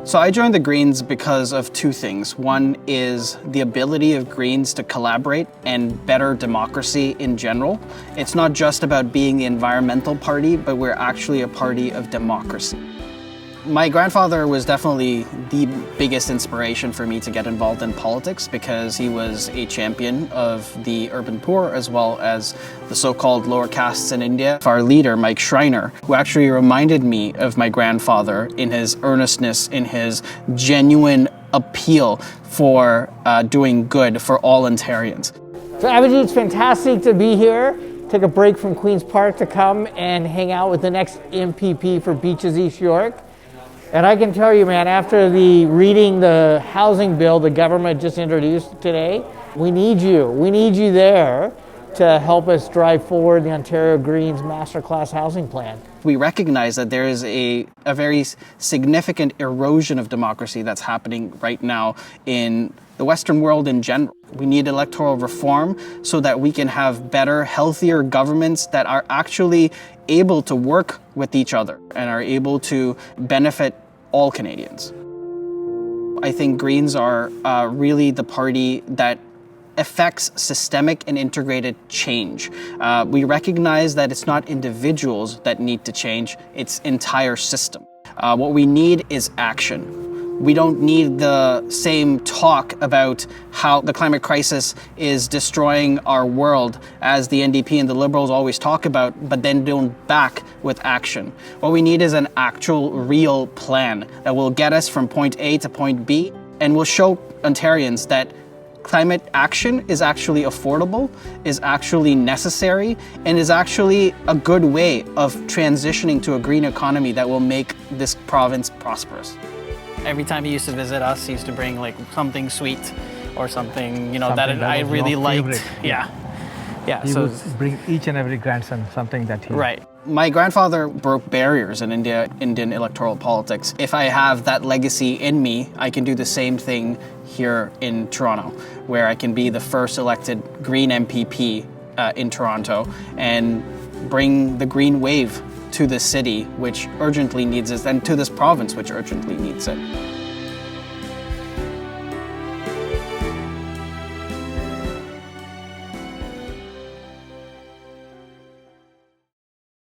So I joined the Greens because of two things. One is the ability of Greens to collaborate and better democracy in general. It's not just about being the environmental party, but we're actually a party of democracy. My grandfather was definitely the biggest inspiration for me to get involved in politics because he was a champion of the urban poor as well as the so-called lower castes in India. Our leader, Mike Schreiner, who actually reminded me of my grandfather in his earnestness, in his genuine appeal for doing good for all Ontarians. So Abhijeet, it's fantastic to be here. Take a break from Queen's Park to come and hang out with the next MPP for Beaches East York. And I can tell you, man, after reading the housing bill the government just introduced today, we need you. We need you there to help us drive forward the Ontario Greens Masterclass Housing Plan. We recognize that there is a very significant erosion of democracy that's happening right now in the Western world in general. We need electoral reform so that we can have better, healthier governments that are actually able to work with each other and are able to benefit all Canadians. I think Greens are really the party that affects systemic and integrated change. We recognize that it's not individuals that need to change, it's entire system. What we need is action. We don't need the same talk about how the climate crisis is destroying our world as the NDP and the Liberals always talk about, but then don't back with action. What we need is an actual, real plan that will get us from point A to point B and will show Ontarians that climate action is actually affordable, is actually necessary, and is actually a good way of transitioning to a green economy that will make this province prosperous. Every time he used to visit us, he used to bring like something sweet or something, that I really liked. Favorite. Yeah. He would bring each and every grandson something that he... Right. My grandfather broke barriers in Indian electoral politics. If I have that legacy in me, I can do the same thing here in Toronto, where I can be the first elected Green MPP in Toronto and bring the green wave to the city, which urgently needs it, and to this province, which urgently needs it.